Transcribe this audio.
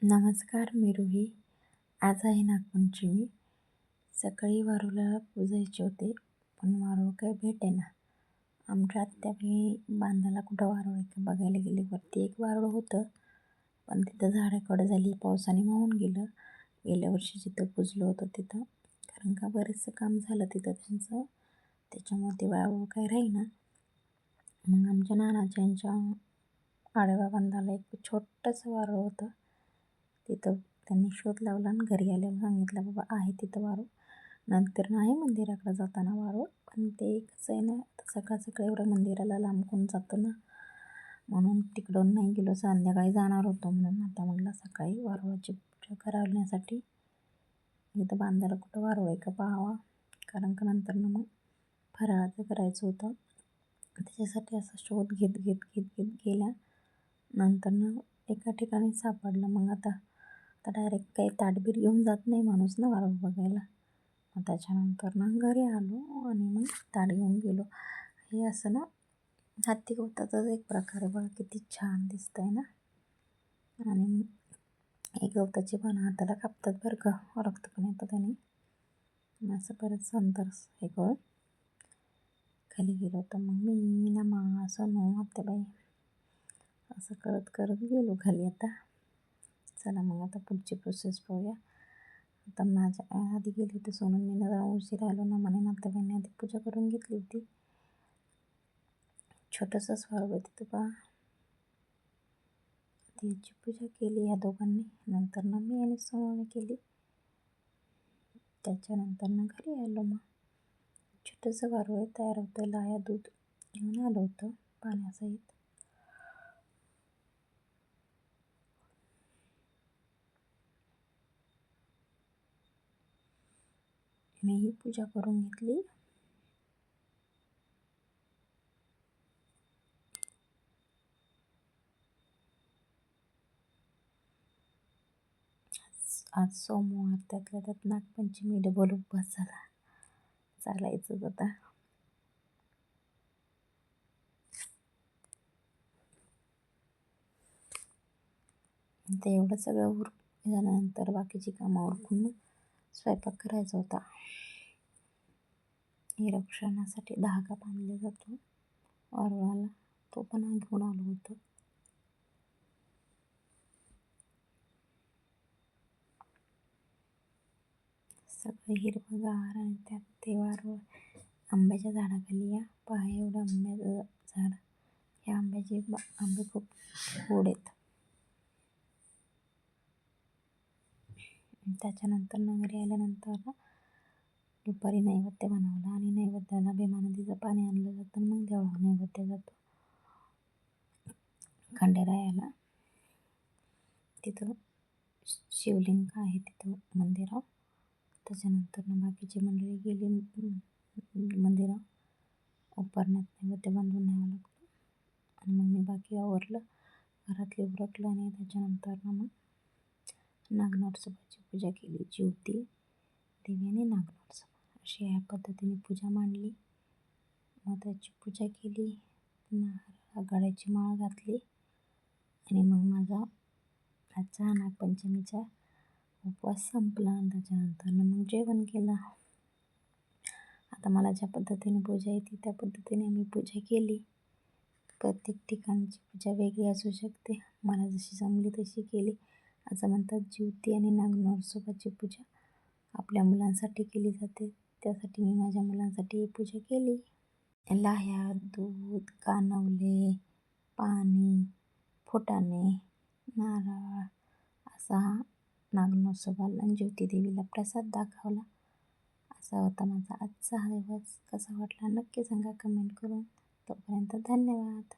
नमस्कार, मी रुही. आज आहे नागपंचमी. सकाळी वारूला पुजायचे होते, पण वारूळ काही भेटेना. आमच्या आत्याबाई बांधाला कुठं वारूळ आहे का बघायला गेली. वरती एक वारूळ होतं, पण तिथं झाडं झाली, पावसाने वाहून गेलं. गेल्या वर्षी जिथं पुजलं होतं तिथं, कारण का बरेचसं काम झालं तिथं त्यांचं, त्याच्यामुळे ते वारूळ काही राहीना. मग आमच्या नानाच्या आडव्या बांधाला एक छोटंसं वारूळ होतं. तिथं त्यांनी शोध लावला आणि घरी आल्यावर सांगितलं, बाबा आहे तिथं वारूळ. नंतर आहे मंदिराकडे जाताना वारूळ, पण ते कसं आहे ना, सकाळ सकाळी एवढं मंदिराला लांब कोण जातं ना, म्हणून तिकडून नाही गेलो. संध्याकाळी जाणार होतो म्हणून आता म्हटलं सकाळी वारूळाची पूजा करण्यासाठी इथं बांधायला कुठं वारूळ आहे का पाहावा, कारण का नंतर ना मग फराळाचं करायचं होतं. त्याच्यासाठी असा शोध घेत गेला. नंतर ना एका ठिकाणी सापडलं. मग आता डायरेक्ट काही ताटबीर घेऊन जात नाही माणूस ना वारूळ बघायला. मग त्याच्यानंतर ना घरी आलो आणि मग ताट घेऊन गेलो. हे असं ना हत्ती गवताचाच एक प्रकार आहे बघा, किती छान दिसतं आहे ना. आणि एक गवताची पानं हाताला कापतात बरं का, रक्त पण येतं त्याने. असं परत संतर हे करून खाली गेलो होतं. मग मी नमा सोनू आत्याबाई असं करत गेलो खाली. आता चला मग आता पुढची प्रोसेस पाहूया. आता माझ्या आधी गेली होती सोनून, मी जरा उशीर आलो ना, म्हणे नात्याबाईंनी आधी पूजा करून घेतली होती. छोटंसंच वारूळ तिथं पहा. त्याची पूजा केली या दोघांनी. नंतर ना मी आणि सोनूने केली. त्याच्यानंतर ना घरी आलो. मग छोटंसं वारूळ तयार होतं. लाया दूध घेऊन आलं होतं पाण्यासहित. मीही पूजा करून घेतली. आज सोमवार, त्यातल्या त्यात नागपंचमी, डबल उपवास झाला. चालायचंच आता. ते एवढं सगळं झाल्यानंतर बाकीची कामं उरकून मग स्वयंपाक करायचा होता. निरक्षणासाठी धागा बांधला जातो वारुळाला, तो पण घेऊन आलो होतो. सगळं हिरवंगार आणि त्यात ते वारूळ. आंब्याच्या झाडाखाली या पहा, एवढं आंब्याचं झाड. या आंबे खूप गोड आहेत. त्याच्यानंतर घरी आल्यानंतर दुपारी नैवेद्य बनवला आणि नैवेद्याला भीमा नदीचं पाणी आणलं जातं. मग देवळावर नैवेद्य जातो खंडेरायाला. तिथं शिवलिंग आहे तिथं मंदिरावर. त्याच्यानंतर बाकीची मंडळी गेली मंदिरावर. उपरण्यात नैवेद्य बांधून न्यावं लागतं. आणि मग मी बाकी आवरलं, घरातले उरकलं आणि त्याच्यानंतर मग नागनरसोबाची पूजा केली. ज्योती देवी आणि नागनरसोबा अशी या पद्धतीने पूजा मांडली. मग त्याची पूजा केली, गळ्याची माळ घातली आणि मग माझा आजचा नागपंचमीचा उपवास संपला. आणि त्याच्यानंतर मग जेवण केलं. आता मला ज्या पद्धतीने पूजा येते त्या पद्धतीने मी पूजा केली. प्रत्येक ठिकाणची पूजा वेगळी असू शकते, मला जशी जमली तशी केली. असं म्हणतात ज्योती आणि नागनरसोबाची पूजा आपल्या मुलांसाठी केली जाते. त्यासाठी मी माझ्या मुलांसाठी ही पूजा केली. लाह्या, दूध, कानवले, पाणी, फुटाणे, नारळ असा नागनरसोबाला आणि ज्योती देवीला प्रसाद दाखवला. असा होता माझा आजचा हा दिवस. कसा वाटला नक्की सांगा कमेंट करून. तोपर्यंत धन्यवाद.